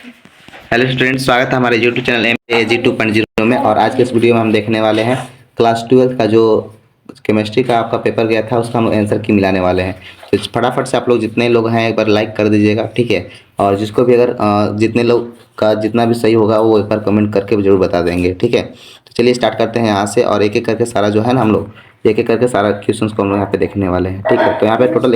Hello students, स्वागत है हमारे यूट्यूब चैनल MAG 2.0 में। और आज के इस वीडियो में हम देखने वाले हैं क्लास 12 का जो केमिस्ट्री का आपका पेपर गया था उसका हम आंसर की मिलाने वाले हैं। तो फटाफट से आप लोग जितने लोग हैं एक बार लाइक कर दीजिएगा, ठीक है। और जिसको भी अगर जितने लोग का जितना भी सही होगा वो एक बार कमेंट करके जरूर बता देंगे, ठीक है। तो चलिए स्टार्ट करते हैं यहाँ से, और एक एक करके सारा जो है ना हम लोग एक एक करके सारा क्वेश्चन को हम लोग यहाँ पे देखने वाले हैं, ठीक है। तो यहाँ पे टोटल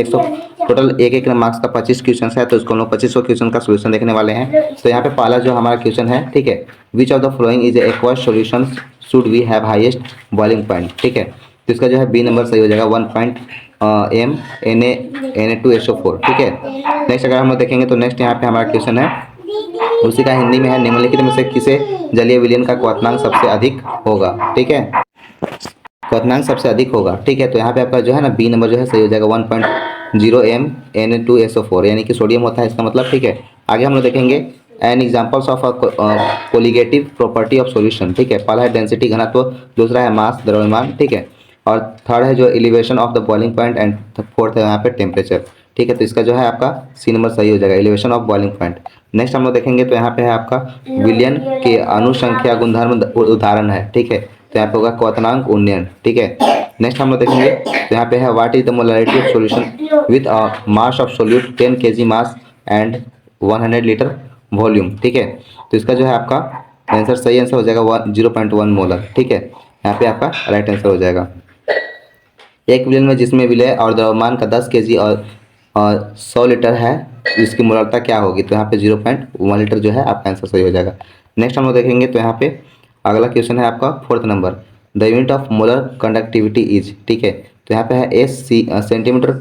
एक एक मार्क्स का 25 क्वेश्चन है, तो इसको हम लोग 25 क्वेश्चन का सोल्यूशन देखने वाले हैं। तो यहाँ पे पहला जो हमारा क्वेश्चन है, ठीक है, which of the following is aqueous solution should we have highest boiling point, ठीक है। तो इसका जो है बी नंबर सही हो जाएगा 1.m Na2SO4, ठीक है। नेक्स्ट अगर हम लोग देखेंगे तो नेक्स्ट यहाँ पे हमारा क्वेश्चन है, उसी का हिंदी में है, निम्नलिखित में से किसे जलीय विलयन का क्वथनांक सबसे अधिक होगा, ठीक है। क्वथनांक सबसे अधिक होगा, ठीक है। तो यहाँ पे आपका जो है ना बी नंबर जो है सही हो जाएगा 1.0m Na2SO4, यानी कि सोडियम होता है इसका मतलब, ठीक है। आगे हम लोग देखेंगे an examples of colligative property of solution, ठीक है। पहला है डेंसिटी घनत्व, दूसरा है मास द्रव्यमान, ठीक है, और थर्ड है जो elevation of the boiling point, and fourth है यहाँ पे टेम्परेचर, ठीक है। तो इसका जो है आपका सी नंबर सही हो जाएगा, elevation of boiling point. Next हम लोग देखेंगे तो यहाँ पे है आपका विलयन के अनुसंख्या गुणधर्म उदाहरण है, ठीक है। तो यहाँ पे होगा क्वथनांक उन्नयन, ठीक है। नेक्स्ट हम लोग देखेंगे तो यहाँ पे है what is the molarity of solution with mass of solute 10 kg mass and 100 litre volume, ठीक है। तो इसका जो है आपका आंसर सही आंसर हो जाएगा 0.1 मोलर, ठीक है। यहाँ पे आपका राइट आंसर हो जाएगा। एक विलयन में जिसमें विलय और द्रव्यमान का 10 kg और 100 लीटर है, इसकी मोलरता क्या होगी? तो यहाँ पे 0.1 लीटर जो है आपका आंसर सही हो जाएगा। नेक्स्ट हम लोग देखेंगे तो यहाँ पे अगला क्वेश्चन है आपका 4th number, the unit of molar conductivity is, ठीक है। तो यहाँ पे है सेंटीमीटर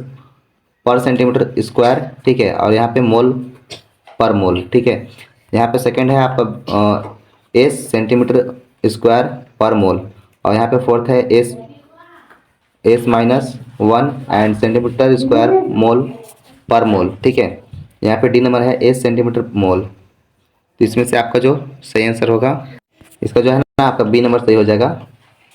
पर सेंटीमीटर स्क्वायर, ठीक है, और यहाँ पे मोल पर मोल, ठीक है। यहाँ पे सेकंड है आपका एस सेंटीमीटर स्क्वायर पर मोल, और यहाँ पे फोर्थ है S-1 and centimetre square mole पर मोल, ठीक है। यहाँ पे डी नंबर है एस सेंटीमीटर मोल। तो इसमें से आपका जो सही आंसर होगा, इसका जो है ना आपका बी नंबर सही हो जाएगा,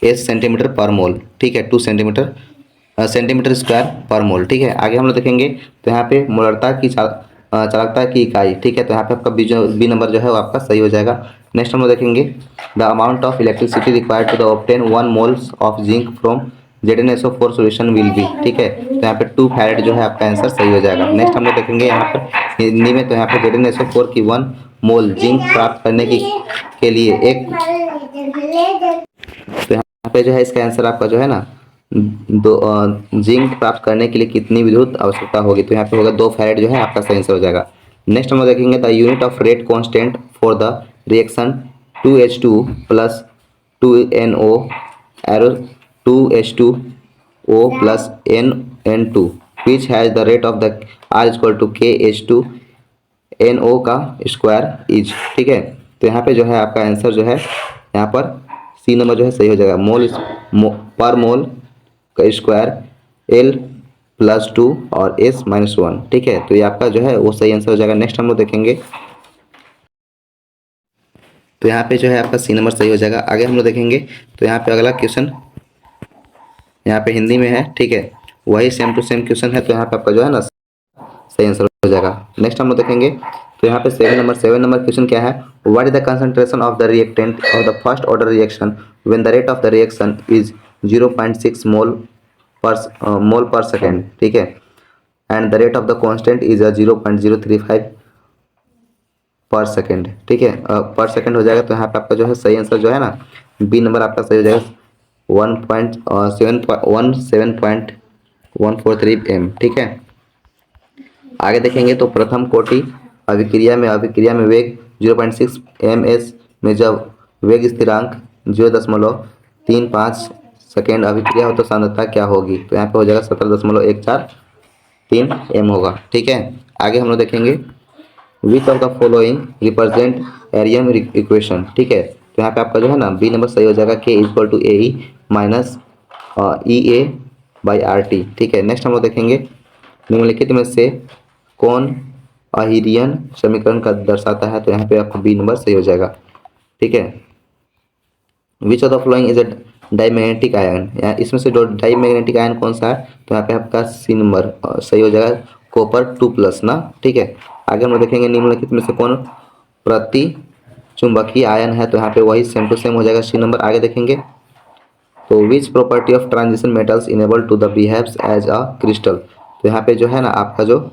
एस सेंटीमीटर पर मोल, ठीक है, 2 सेंटीमीटर स्क्वायर पर मोल, ठीक है। आगे हम लोग देखेंगे तो यहाँ पे मोलरता की चालकता की इकाई, ठीक है। तो यहाँ पे आपका बी नंबर जो है वो आपका सही हो जाएगा। नेक्स्ट हम लोग देखेंगे the amount of electricity required to the obtain 1 moles of zinc from ZnSO4 solution will be, ठीक है। तो यहाँ पे 2 फैरेड जो है आपका आंसर सही हो जाएगा। नेक्स्ट हम लोग देखेंगे यहाँ पर हिंदी में, तो यहाँ पे ZnSO4 की 1 मोल जिंक प्राप्त करने के लिए एक, तो यहाँ पे जो है इसका आंसर आपका जो है ना जिंक प्राप्त करने के लिए कितनी विद्युत आवश्यकता होगी? तो यहाँ पे होगा 2 फैरेड जो है आपका सही आंसर हो जाएगा। नेक्स्ट हम लोग देखेंगे the unit of rate constant for the reaction 2H2 plus 2NO arrow 2H2O plus NN2 which has the rate of the R equal to KH2NO का स्क्वायर इज, ठीक है। तो यहाँ पे जो है आपका आंसर जो है यहाँ पर सी नंबर जो है सही हो जाएगा, पर मोल का स्क्वायर L प्लस 2 और S-1, ठीक है। तो ये आपका जो है वो सही आंसर हो जाएगा। नेक्स्ट हम लोग देखेंगे तो यहाँ पे जो है आपका सी नंबर सही हो जाएगा। आगे हम लोग देखेंगे तो यहाँ पे अगला क्वेश्चन यहाँ पे हिंदी में है, ठीक है, वही सेम टू सेम क्वेश्चन है। तो यहाँ पे आपका जो है ना सही आंसर हो जाएगा। नेक्स्ट हम लोग देखेंगे तो यहाँ पे 7 नंबर क्वेश्चन क्या है, what is the concentration of the reactant of the first order reaction when the rate of the reaction is 0.6 मोल पर सेकेंड, ठीक है, and the rate of the constant is 0.035 पर सेकेंड, ठीक है, पर सेकेंड हो जाएगा। तो यहाँ पे आपका जो है सही आंसर जो है ना बी नंबर आपका सही हो जाएगा 17.143 m, ठीक है। आगे देखेंगे तो प्रथम कोटि अभिक्रिया में वेग 0.6 ms में जब वेग स्थिरांक 0.35 सेकेंड अभिक्रिया हो तो सांद्रता क्या होगी? तो यहाँ पे हो जाएगा 17.143 m होगा, ठीक है। आगे हम लोग देखेंगे which of the following represent एरियम इक्वेशन, ठीक है। तो यहाँ पे आपका जो है ना बी नंबर सही हो जाएगा K equal to AE minus EA/RT, ठीक है। नेक्स्ट हम लोग देखेंगे निम्नलिखित में से कौन अहिरियन समीकरण का दर्शाता है? तो यहाँ पे आपका बी नंबर सही हो जाएगा, ठीक है। Which of the following is a diamagnetic ion, इसमें से जो डाईमैग्नेटिक आयन कौन सा है? तो यहाँ पे आपका सी नंबर सही हो जाएगा कॉपर 2+ ना, ठीक है। आगे हम लोग देखेंगे निम्नलिखित में से कौन प्रति चुंबकीय आयन है, तो यहाँ पे वही सेम टू सेम हो जाएगा सी नंबर। आगे देखेंगे तो which property of transition metals enable to the behaves as a crystal. तो यहाँ पे जो है ना आपका जो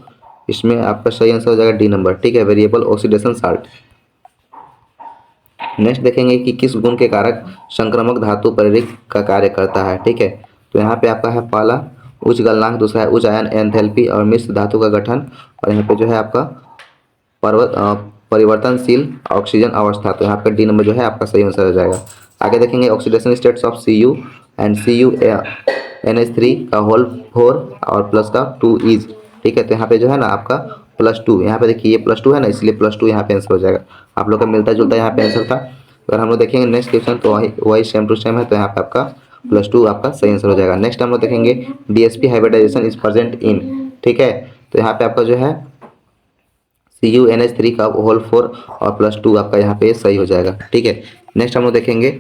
इसमें आपका सही आंसर हो जाएगा डी नंबर, ठीक है, वेरिएबल ऑक्सीडेशन साल्ट। नेक्स्ट देखेंगे कि किस गुण के कारक संक्रामक धातु परिरिक का कार्य करता है, ठीक है। तो यहाँ पे आपका है पहला उच्च गलनांक, दूसरा है उच्च आयन एंथैल्पी और मिश्र धातु का गठन, और यहाँ पे जो है आपका परिवर्तनशील ऑक्सीजन अवस्था। तो यहाँ पे डी नंबर जो है आपका सही आंसर हो जाएगा। आगे देखेंगे oxidation states of Cu and CuNH3 का होल 4 और प्लस का 2 इज, ठीक है। तो यहाँ पे जो है ना आपका +2, यहाँ पे देखिए ये +2 है ना, इसलिए +2 यहाँ पे आंसर हो जाएगा। आप लोग का मिलता जुलता यहाँ पे आंसर था। अगर हम लोग देखेंगे नेक्स्ट क्वेश्चन तो वही सेम टू सेम है, तो यहाँ पे आपका +2 आपका सही आंसर हो जाएगा। नेक्स्ट हम लोग देखेंगे DsP hybridization is present in, ठीक है। तो यहाँ पे आपका जो है CuNH3 का होल 4 और +2 आपका यहाँ पे सही हो जाएगा, ठीक है। नेक्स्ट हम लोग देखेंगे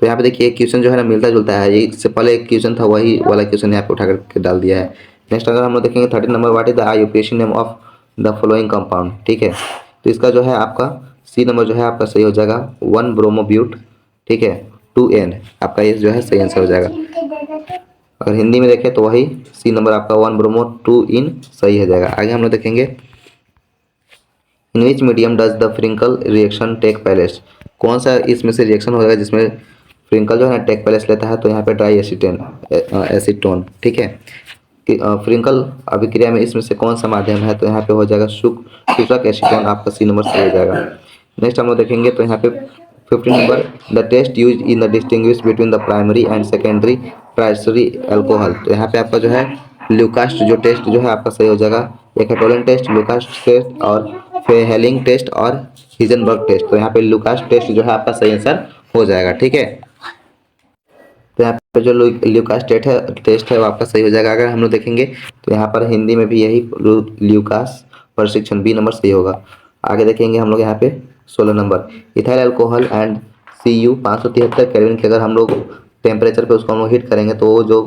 तो यहाँ पे देखिए क्वेश्चन जो है ना मिलता जुलता है, ये इससे पहले एक क्वेश्चन था वही वाला क्वेश्चन यहाँ पे उठा करके डाल दिया है। नेक्स्ट अगर हम लोग देखेंगे 13 number, what is the IUPAC name of the following compound, ठीक है। तो इसका जो है आपका सी नंबर जो है आपका सही हो जाएगा 1 ब्रोमोब्यूट, ठीक है, 2N आपका ये जो है सही आंसर हो जाएगा। अगर हिंदी में देखें तो वही सी नंबर आपका 1 ब्रोमो 2इन सही हो जाएगा। आगे हम लोग देखेंगे in which medium does the फ्रिंकल रिएक्शन टेक प्लेस। कौन सा इसमें से रिएक्शन होगा जिसमें फ्रिंकल जो है ना टेक प्लेस लेता है, तो यहाँ पे ट्राई एसीटोन, ठीक है। फ्रिंकल अभिक्रिया में इसमें से कौन सा माध्यम है, तो यहाँ पे हो जाएगा शुष्क एसीटोन, आपका सी नंबर सही हो जाएगा। नेक्स्ट हम लोग देखेंगे तो यहाँ पे 15 number, the test use in the distinguish between the primary and secondary tertiary alcohol. तो यहाँ पे आपका जो है ल्यूकास्ट जो टेस्ट जो है आपका सही हो जाएगा। एक है टोलन टेस्ट, लुकास्ट टेस्ट और फेहेलिंग टेस्ट और हिजनबर्ग टेस्ट। तो यहाँ पे लुकास्ट टेस्ट जो है आपका सही आंसर हो जाएगा, ठीक है। तो यहाँ पे जो ल्यूकास टेस्ट है वो आपका सही हो जाएगा। अगर हम लोग देखेंगे तो यहाँ पर हिंदी में भी यही ल्यूकास प्रशिक्षण बी नंबर सही होगा। आगे देखेंगे हम लोग यहाँ पे 16 number, ethyl alcohol and Cu 573 kelvin के अगर हम लोग टेम्परेचर पे उसको हम लोग हीट करेंगे तो वो जो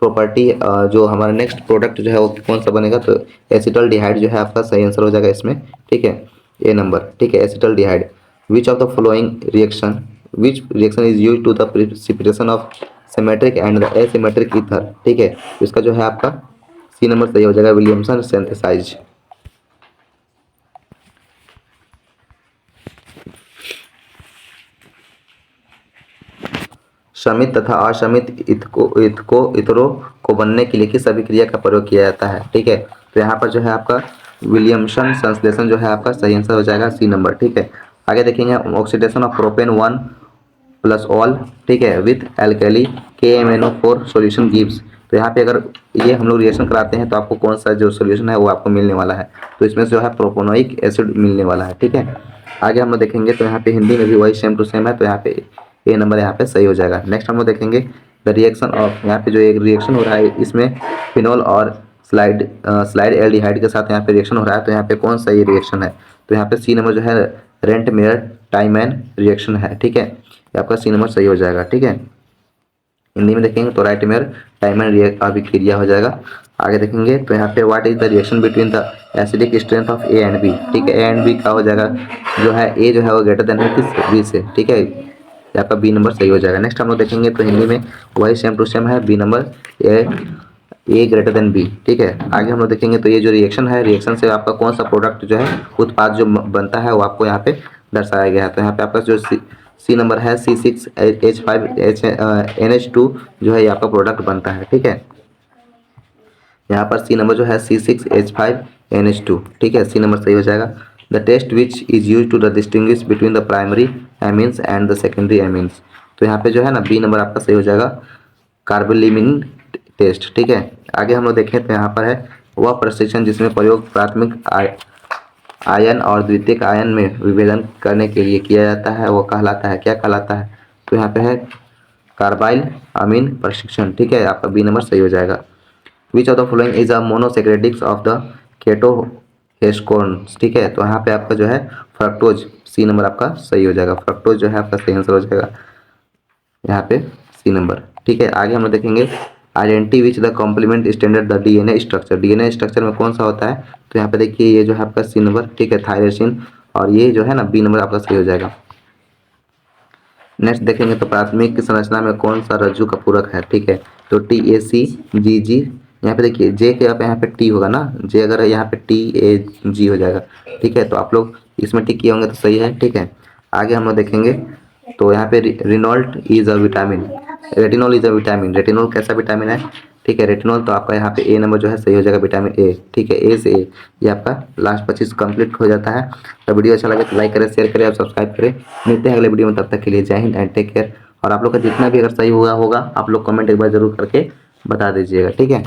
प्रॉपर्टी जो हमारा नेक्स्ट प्रोडक्ट जो है वो कौन सा बनेगा, तो एसिटल्डिहाइड जो है आपका सही आंसर हो जाएगा इसमें, ठीक है, ए नंबर, ठीक है, acetaldehyde. Which of the following reaction which reaction is used to the precipitation of symmetric and the asymmetric ether, ठीक है। तो इसका जो है आपका सी नंबर सही हो जाएगा, विलियमसन सिंथेसाइज। शमित तथा अशमित इतरों को बनने के लिए किस अभिक्रिया का प्रयोग किया जाता है, ठीक है। तो यहाँ पर जो है आपका विलियमसन संश्लेषण जो है आपका सही आंसर हो जाएगा सी नंबर, ठीक है। आगे देखेंगे oxidation of propane 1 plus all, ठीक है, with alkali KMnO4 solution gives. तो यहाँ पे अगर ये हम लोग रिएक्शन कराते हैं तो आपको कौन सा जो सॉल्यूशन है वो आपको मिलने वाला है, तो इसमें जो है प्रोपोनोइक एसिड मिलने वाला है, ठीक है। आगे हम लोग देखेंगे तो यहाँ पे हिंदी में भी वही सेम टू सेम है, तो यहाँ पे ए नंबर यहाँ पे सही हो जाएगा। नेक्स्ट हम लोग देखेंगे द रिएक्शन ऑफ, यहाँ पे जो एक रिएक्शन हो रहा है इसमें फिनोल और स्लाइड एल्डिहाइड के साथ यहाँ पे रिएक्शन हो रहा है, तो यहाँ पे कौन सा ये रिएक्शन है, तो यहाँ पे सी नंबर जो है रेंट मेयर टाइमैन रिएक्शन है, ठीक है, आपका सी नंबर सही हो जाएगा, ठीक है। हिंदी में देखेंगे तो राइट मेयर टाइमैन अभिक्रिया हो जाएगा। आगे देखेंगे तो यहाँ पे what is the reaction between the acidic strength of A and B, ठीक है, ए एंड बी का हो जाएगा जो है ए जो है वो ग्रेटर देन है किस बी से, ठीक है, आपका बी नंबर सही हो जाएगा। नेक्स्ट हम लोग देखेंगे तो हिंदी में वही सेम टू सेम है, B number A greater than B, ठीक है। आगे हम लोग देखेंगे तो ये जो रिएक्शन है, रिएक्शन से आपका कौन सा प्रोडक्ट जो है उत्पाद जो बनता है वो आपको यहाँ पे दर्शाया गया है। तो यहाँ पे आपका जो सी नंबर है C6H5NH2 जो है ये आपका प्रोडक्ट बनता है, ठीक है। यहाँ पर सी नंबर जो है C6H5NH2, ठीक है, सी नंबर सही हो जाएगा। The test which is use to the distinguish between the primary amines and the secondary amines. तो यहाँ पे जो है ना बी नंबर आपका सही हो जाएगा, कार्बोलिमिन टेस्ट, ठीक है। आगे हम लोग देखें तो यहाँ पर है वह प्रशिक्षण जिसमें प्रयोग प्राथमिक आयन और द्वितीयक आयन में विभेदन करने के लिए किया जाता है, वो कहलाता है, क्या कहलाता है, तो यहाँ पे है कार्बाइल अमीन प्रशिक्षण, ठीक है, आपका बी नंबर सही हो जाएगा। Which of the following is a monosaccharides of the ketohexoses, ठीक है। तो यहाँ पे आपका जो है फ्रक्टोज, सी नंबर आपका सही हो जाएगा, फ्रक्टोज जो है आपका सही आंसर हो जाएगा यहाँ पे सी नंबर, ठीक है। आगे हम लोग देखेंगे identity which the complement standard the DNA structure, DNA structure में कौन सा होता है, तो यहाँ पे देखिए ये जो है आपका सी नंबर, ठीक है, थायरोसिन और ये जो है ना बी नंबर आपका सही हो जाएगा। नेक्स्ट देखेंगे तो प्राथमिक की संरचना में कौन सा रज्जु का पूरक है, ठीक है। तो टी ए सी जी जी, यहाँ पे देखिए जे के आप यहाँ पे टी होगा ना, जे अगर यहाँ पे टी ए जी हो जाएगा, ठीक है। तो आप लोग इसमें टिक किए होंगे तो सही है, ठीक है। आगे हम लोग देखेंगे तो यहाँ पे Renault is a vitamin, retinol is a vitamin, retinol कैसा विटामिन है, ठीक है। रेटिनॉल तो आपका यहाँ पे ए नंबर जो है सही हो जाएगा, विटामिन ए, ठीक है। ए से ए, ये आपका लास्ट 25 कंप्लीट हो जाता है। तो वीडियो अच्छा लगे तो लाइक करें, शेयर करें और सब्सक्राइब करें। मिलते हैं अगले वीडियो में, तब तक के लिए जय हिंद एंड टेक केयर। और आप लोग का जितना भी अगर सही हुआ होगा आप लोग कमेंट एक बार जरूर करके बता दीजिएगा, ठीक है।